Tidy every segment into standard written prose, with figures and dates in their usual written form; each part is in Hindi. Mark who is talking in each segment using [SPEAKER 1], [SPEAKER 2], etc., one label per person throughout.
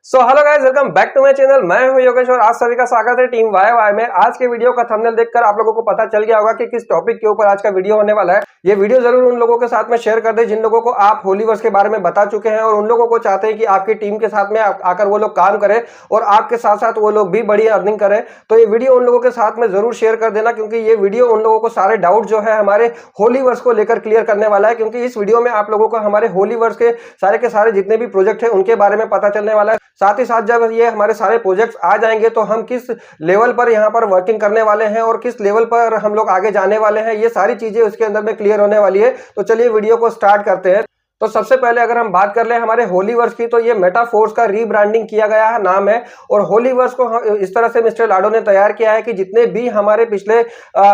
[SPEAKER 1] Hello guys, welcome back to my channel. मैं हूं योगेश और आज सभी का स्वागत है टीम वाई वाई में। आज के वीडियो का थंबनेल देखकर आप लोगों को पता चल गया होगा कि किस टॉपिक के ऊपर आज का वीडियो होने वाला है। ये वीडियो जरूर उन लोगों के साथ में शेयर कर दे जिन लोगों को आप होलीवर्स के बारे में बता चुके हैं और उन लोगों को चाहते हैं कि आपकी टीम के साथ में आकर वो लोग काम करें और आपके साथ साथ वो लोग भी बड़ी अर्निंग करें। तो ये वीडियो उन लोगों के साथ में जरूर शेयर कर देना, क्योंकि ये वीडियो उन लोगों को सारे डाउट जो है हमारे होलीवर्स को लेकर क्लियर करने वाला है। क्योंकि इस वीडियो में आप लोगों को हमारे होलीवर्स के सारे जितने भी प्रोजेक्ट है उनके बारे में पता चलने वाला है। साथ ही साथ जब ये हमारे सारे प्रोजेक्ट्स आ जाएंगे तो हम किस लेवल पर यहाँ पर वर्किंग करने वाले हैं और किस लेवल पर हम लोग आगे जाने वाले हैं, ये सारी चीजें उसके अंदर में क्लियर होने वाली है। तो चलिए वीडियो को स्टार्ट करते हैं। तो सबसे पहले अगर हम बात कर ले हमारे होलीवर्स की, तो ये मेटाफोर्स का रीब्रांडिंग किया गया है नाम है। और होलीवर्स को इस तरह से मिस्टर लाडो ने तैयार किया है कि जितने भी हमारे पिछले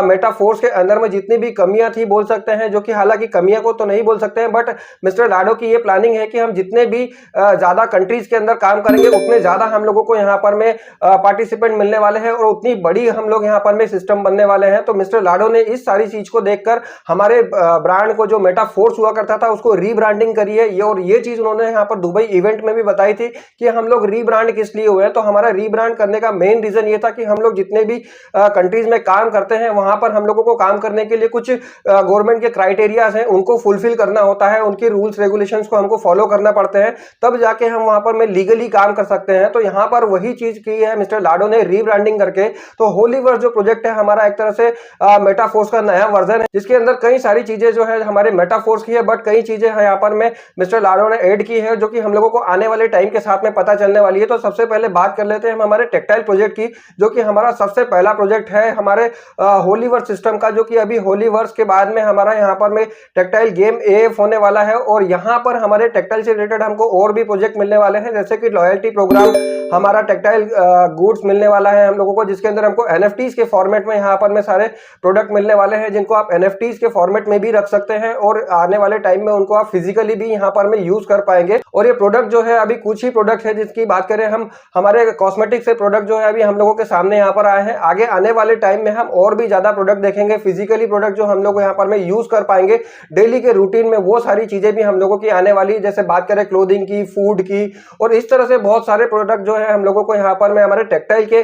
[SPEAKER 1] मेटाफोर्स के अंदर में जितनी भी कमियां थी बोल सकते हैं, जो कि हालांकि कमियां को तो नहीं बोल सकते हैं, बट मिस्टर लाडो की ये प्लानिंग है कि हम जितने भी ज्यादा कंट्रीज के अंदर काम करेंगे उतने ज्यादा हम लोगों को यहाँ पर में पार्टिसिपेंट मिलने वाले हैं और उतनी बड़ी हम लोग यहाँ पर में सिस्टम बनने वाले हैं। तो मिस्टर लाडो ने इस सारी चीज को देखकर हमारे ब्रांड को जो मेटाफोर्स हुआ करता था उसको रीब्रांड करिए ये, और ये चीज उन्होंने यहाँ पर दुबई इवेंट में भी बताई थी कि हम लोग रीब्रांड किस लिए हुए हैं। तो हमारा रीब्रांड करने का मेन रीजन ये था कि हम लोग जितने भी कंट्रीज में काम करते हैं वहां पर हम लोगों को काम करने के लिए कुछ गवर्नमेंट के क्राइटेरियाज हैं, उनको फुलफिल करना होता है, उनके रूल्स रेगुलेशंस को हमको फॉलो करना पड़ते हैं, तब जाके हम वहां पर में लीगली काम कर सकते हैं। तो यहाँ पर वही चीज की है मिस्टर लाडो ने रीब्रांडिंग करके। तो होलीवर्स जो प्रोजेक्ट है हमारा एक तरह से मेटाफोर्स का नया वर्जन है, जिसके अंदर कई सारी चीजें जो है हमारे मेटाफोर्स की है, बट कई चीजें है यहाँ पर में मिस्टर लाडो ने ऐड की है जो कि हम लोगों को आने वाले टाइम के साथ में पता चलने वाली है। तो सबसे पहले बात कर लेते हैं हम हमारे टेक्टाइल प्रोजेक्ट की, जो कि हमारा सबसे पहला प्रोजेक्ट है हमारे होलीवर्स सिस्टम का, जो कि अभी होलीवर्स के बाद में हमारा यहाँ पर में टेक्टाइल गेम एएफ होने वाला है। और यहाँ पर हमारे टेक्टाइल से रिलेटेड हमको और भी प्रोजेक्ट मिलने वाले हैं, जैसे कि लॉयल्टी प्रोग्राम, हमारा टेक्टाइल गुड्स मिलने वाला है हम लोगों को, जिसके अंदर हमको एनएफटीज के फॉर्मेट में यहाँ पर में सारे प्रोडक्ट मिलने वाले हैं, जिनको आप एनएफटीज के फॉर्मेट में भी रख सकते हैं और आने वाले टाइम में उनको आप फिजिकली भी यहाँ पर में यूज कर पाएंगे। और ये प्रोडक्ट जो है अभी कुछ ही प्रोडक्ट है, जिसकी बात करें हम हमारे कॉस्मेटिक से प्रोडक्ट जो है अभी हम लोगों के सामने यहाँ पर आए हैं। आगे आने वाले टाइम में हम और भी ज्यादा प्रोडक्ट देखेंगे, फिजिकली प्रोडक्ट जो हम लोग यहाँ पर में यूज कर पाएंगे डेली के रूटीन में, वो सारी चीजें भी हम लोगों की आने वाली, जैसे बात करें क्लोथिंग की, फूड की, और इस तरह से बहुत सारे प्रोडक्ट जो है हम लोगों को यहाँ पर में हमारे टेक्सटाइल के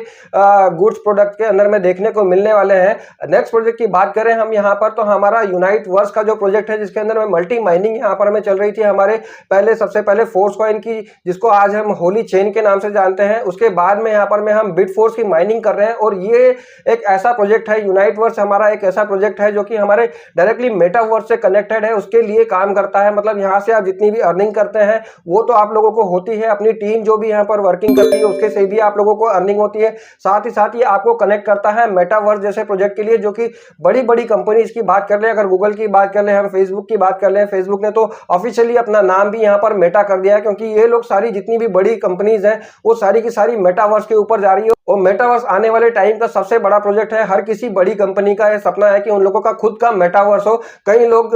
[SPEAKER 1] गुड्स प्रोडक्ट के अंदर में देखने को मिलने वाले हैं। नेक्स्ट प्रोजेक्ट की बात करें हम यहाँ पर, तो हमारा यूनाइट वर्स का जो प्रोजेक्ट है, जिसके अंदर में मल्टी माइनिंग यहाँ पर में चल रही थी हमारे सबसे पहले फोर्स कॉइन की, जिसको आज हम होली चेन के नाम से जानते हैं। उसके बाद में यहाँ पर में हम बिट फोर्स की माइनिंग कर रहे हैं। और ये एक ऐसा प्रोजेक्ट है, यूनाइट वर्स हमारा एक ऐसा प्रोजेक्ट है जो कि हमारे डायरेक्टली मेटावर्स से कनेक्टेड है, उसके लिए काम करता है। मतलब यहाँ से आप जितनी भी अर्निंग करते हैं वो तो आप लोगों को होती है, अपनी टीम जो भी यहाँ पर वर्किंग करती है उसके से भी आप लोगों को अर्निंग होती है। साथ ही साथ ये आपको कनेक्ट करता है मेटावर्स जैसे प्रोजेक्ट के लिए, जो कि बड़ी बड़ी कंपनीज की बात कर ले, अगर गूगल की बात कर ले, हम फेसबुक की बात कर ले, फेसबुक ने तो ऑफिशियली अपना नाम भी यहाँ पर मेटा कर दिया है, क्योंकि ये लोग सारी जितनी भी बड़ी कंपनीज हैं वो सारी की सारी मेटावर्स के ऊपर जा रही है। और मेटावर्स आने वाले टाइम का सबसे बड़ा प्रोजेक्ट है। हर किसी बड़ी कंपनी का ये सपना है कि उन लोगों का खुद का मेटावर्स हो। कई लोग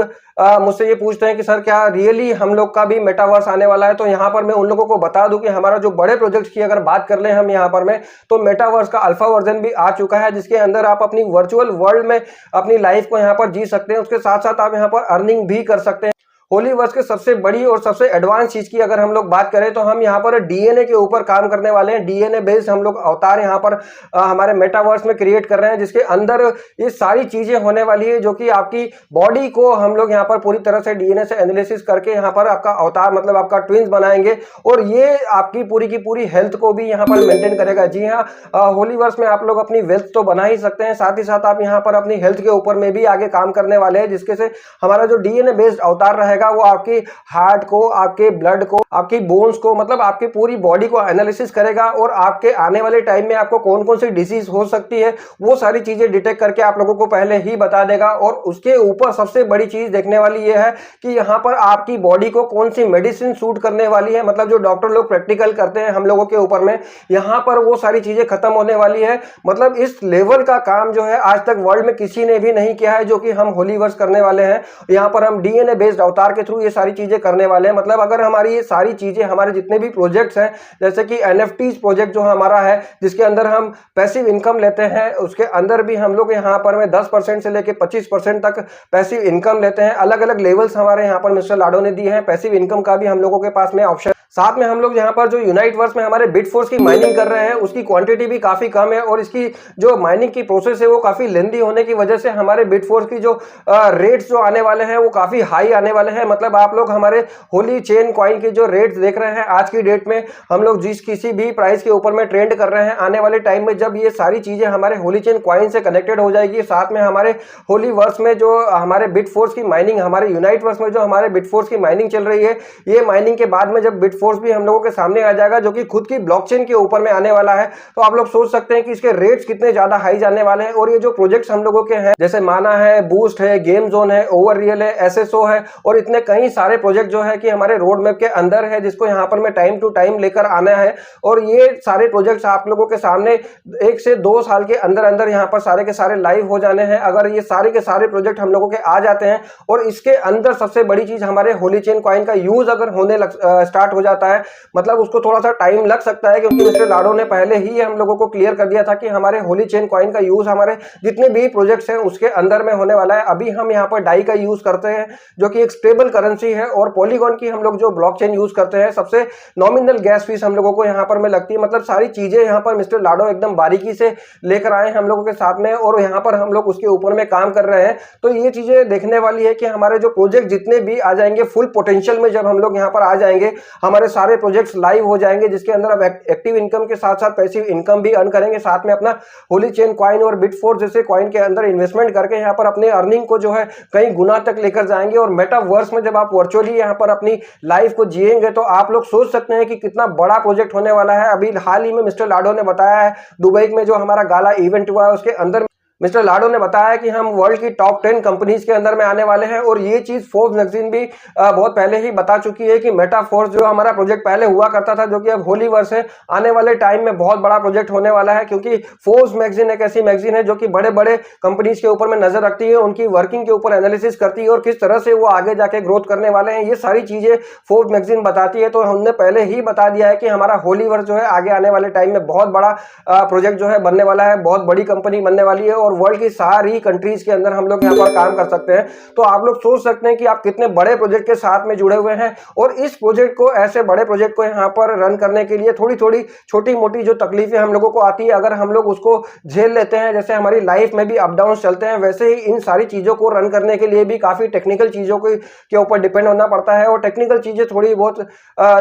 [SPEAKER 1] मुझसे ये पूछते हैं कि सर क्या रियली हम लोग का भी मेटावर्स आने वाला है? तो यहाँ पर मैं उन लोगों को बता दूं कि हमारा जो बड़े प्रोजेक्ट की अगर बात कर ले हम यहाँ पर में, तो मेटावर्स का अल्फा वर्जन भी आ चुका है, जिसके अंदर आप अपनी वर्चुअल वर्ल्ड में अपनी लाइफ को यहाँ पर जी सकते हैं। उसके साथ साथ आप यहाँ पर अर्निंग भी कर सकते हैं। होलीवर्स के सबसे बड़ी और सबसे एडवांस चीज की अगर हम लोग बात करें तो हम यहाँ पर डीएनए के ऊपर काम करने वाले हैं। डीएनए बेस्ड हम लोग अवतार यहाँ पर हमारे मेटावर्स में क्रिएट कर रहे हैं, जिसके अंदर ये सारी चीजें होने वाली है, जो कि आपकी बॉडी को हम लोग यहाँ पर पूरी तरह से डीएनए से एनालिसिस करके यहाँ पर आपका अवतार मतलब आपका ट्विंस बनाएंगे, और ये आपकी पूरी की पूरी हेल्थ को भी यहाँ पर मेंटेन करेगा। जी हाँ, होलीवर्स में आप लोग अपनी वेल्थ तो बना ही सकते हैं, साथ ही साथ आप यहाँ पर अपनी हेल्थ के ऊपर में भी आगे काम करने वाले हैं, जिसके से हमारा जो डीएनए बेस्ड अवतार रहेगा वो आपकी हार्ट को, आपके ब्लड को, आपकी बोन्स को, मतलब आपकी पूरी बॉडी को एनालिसिस करेगा, और आपके आने वाले टाइम में आपको कौन कौन सी डिजीज हो सकती है वो सारी चीजें डिटेक्ट करके आप लोगों को पहले ही बता देगा। और उसके ऊपर सबसे बड़ी चीज देखने वाली ये है कि यहाँ पर आपकी बॉडी को कौन सी मेडिसिन सूट करने वाली है, मतलब जो डॉक्टर लोग प्रैक्टिकल करते हैं हम लोगों के ऊपर में, यहाँ पर वो सारी चीजें खत्म होने वाली है। मतलब इस लेवल का काम जो है आज तक वर्ल्ड में किसी ने भी नहीं किया है, जो कि हम होलीवर्स करने वाले हैं। यहाँ पर हम डीएनए बेस्ड अवतार के थ्रू ये सारी चीजें करने वाले हैं। मतलब अगर हमारी ये सारी चीजें, हमारे जितने भी प्रोजेक्ट्स हैं, जैसे कि एनएफटीज प्रोजेक्ट जो हमारा है, जिसके अंदर हम पैसिव इनकम लेते हैं, उसके अंदर भी हम लोग यहाँ पर में 10% से लेकर 25% तक पैसिव इनकम लेते हैं। अलग अलग लेवल्स हमारे यहाँ पर मिस्टर लाडो ने दिए हैं पैसिव इनकम का भी हम लोगों के पास में ऑप्शन। साथ में हम लोग यहाँ पर जो यूनाइटवर्स में हमारे बिटफोर्स की माइनिंग कर रहे हैं उसकी क्वांटिटी भी काफी कम है और इसकी जो माइनिंग की प्रोसेस है वो काफी लेंदी होने की वजह से हमारे बिटफोर्स की जो रेट्स जो आने वाले हैं वो काफी हाई आने वाले हैं। मतलब आप लोग हमारे होली चेन कॉइन के जो रेट्स देख रहे हैं आज की डेट में, हम लोग जिस किसी भी प्राइस के ऊपर में ट्रेंड कर रहे हैं, आने वाले टाइम में जब ये सारी चीजें हमारे होली चेन कॉइन से कनेक्टेड हो जाएगी, साथ में हमारे होली वर्स में जो हमारे बिटफोर्स की माइनिंग, हमारे यूनाइटवर्स में जो हमारे बिटफोर्स की माइनिंग चल रही है, ये माइनिंग के बाद में जब बिटफोर्स भी हम लोगों के सामने आ जाएगा जो कि खुद की ब्लॉकचेन के ऊपर में आने वाला है, तो आप लोग सोच सकते हैं कि इसके रेट्स कितने ज्यादा हाई जाने वाले हैं। और ये जो प्रोजेक्ट्स हम लोगों के हैं जैसे माना है, बूस्ट है, गेम जोन है, ओवर रियल है, एसएसओ है और इतने कई सारे प्रोजेक्ट जो है कि हमारे रोड मैप के अंदर है जिसको यहाँ पर मैं टाइम टू टाइम लेकर आना है। और ये सारे प्रोजेक्ट्स आप लोगों के सामने 1 से 2 साल के अंदर अंदर यहाँ पर सारे के सारे लाइव हो जाने हैं। अगर ये सारे के सारे प्रोजेक्ट हम लोगों के आ जाते हैं और इसके अंदर सबसे बड़ी चीज हमारे होली चेन कॉइन का यूज अगर होने स्टार्ट हो जाता है, मतलब उसको थोड़ा सा टाइम लग सकता है क्योंकि मिस्टर लाडो ने पहले ही हम लोगों को क्लियर कर दिया था कि हमारे होली चेन कॉइन का यूज हमारे जितने भी प्रोजेक्ट्स हैं उसके अंदर में होने वाला है। अभी हम यहाँ पर डाई का यूज करते हैं जो कि एक स्टेबल करेंसी है और पॉलीगॉन की हम लोग जो ब्लॉकचेन यूज करते हैं, सबसे नॉमिनल गैस फीस हम लोगों को यहाँ पर में लगती है। मतलब सारी चीजें यहाँ पर मिस्टर लाडो एकदम बारीकी से लेकर आए हम लोगों के साथ में और यहाँ पर हम लोग उसके ऊपर में काम कर रहे हैं। तो ये चीजें देखने वाली है कि हमारे जो प्रोजेक्ट जितने भी आ जाएंगे फुल पोटेंशियल में, जब हम लोग यहाँ पर आ जाएंगे हमारे सारे प्रोजेक्ट्स लाइव हो जाएंगे जिसके अंदर अब एक्टिव इनकम के साथ साथ पैसिव इनकम भी अर्न करेंगे, साथ में अपना होली चेन कॉइन और बिटफोर्स जैसे कॉइन के अंदर इन्वेस्टमेंट करके यहाँ पर अपने अर्निंग को जो है कई गुना तक लेकर जाएंगे। और मेटावर्स में जब आप वर्चुअली यहाँ पर अपनी लाइफ को जिएंगे तो आप लोग सोच सकते हैं कि कितना बड़ा प्रोजेक्ट होने वाला है। अभी हाल ही में मिस्टर लाडो ने बताया है दुबई में जो हमारा गाला इवेंट हुआ है उसके अंदर मिस्टर लाडो ने बताया कि हम वर्ल्ड की टॉप 10 कंपनीज के अंदर में आने वाले हैं। और ये चीज फोर्ब्स मैगजीन भी बहुत पहले ही बता चुकी है कि मेटाफोर्स जो हमारा प्रोजेक्ट पहले हुआ करता था जो कि अब होलीवर्स है, आने वाले टाइम में बहुत बड़ा प्रोजेक्ट होने वाला है। क्योंकि फोर्ब्स मैगजीन एक ऐसी मैगजीन है जो कि बड़े बड़े कंपनीज के ऊपर में नजर रखती है, उनकी वर्किंग के ऊपर एनालिसिस करती है और किस तरह से वो आगे जाके ग्रोथ करने वाले हैं, ये सारी चीजें फोर्ब्स मैगजीन बताती है। तो हमने पहले ही बता दिया है कि हमारा होलीवर्स जो है आगे आने वाले टाइम में बहुत बड़ा प्रोजेक्ट जो है बनने वाला है, बहुत बड़ी कंपनी बनने वाली है और वर्ल्ड की सारी कंट्रीज के अंदर हम लोग यहाँ पर काम कर सकते हैं। तो आप लोग सोच सकते हैं कि आप कितने बड़े प्रोजेक्ट के साथ में जुड़े हुए हैं। और इस प्रोजेक्ट को, ऐसे बड़े प्रोजेक्ट को यहाँ पर रन करने के लिए थोड़ी थोड़ी छोटी मोटी जो तकलीफें हम लोगों को आती है, अगर हम लोग उसको झेल लेते हैं, जैसे हमारी लाइफ में भी अप डाउन चलते हैं, वैसे ही इन सारी चीजों को रन करने के लिए भी काफी टेक्निकल चीजों के ऊपर डिपेंड होना पड़ता है। और टेक्निकल चीजें थोड़ी बहुत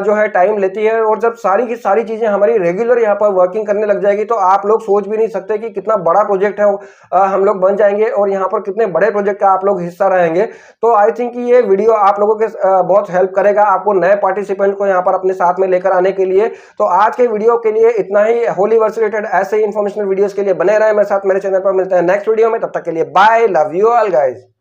[SPEAKER 1] जो है टाइम लेती है। और जब सारी की सारी चीजें हमारी रेगुलर यहाँ पर वर्किंग करने लग जाएगी तो आप लोग सोच भी नहीं सकते कि कितना बड़ा प्रोजेक्ट है हम लोग बन जाएंगे और यहाँ पर कितने बड़े प्रोजेक्ट का आप लोग हिस्सा रहेंगे। तो आई थिंक कि ये वीडियो आप लोगों के बहुत हेल्प करेगा आपको नए पार्टिसिपेंट को यहाँ पर अपने साथ में लेकर आने के लिए। तो आज के वीडियो के लिए इतना ही। होलीवर्स रिलेटेड ऐसे ही इंफॉर्मेशनल वीडियोस के लिए बने रहे मेरे साथ मेरे चैनल पर। मिलते हैं नेक्स्ट वीडियो में, तब तक के लिए bye, love you all guys.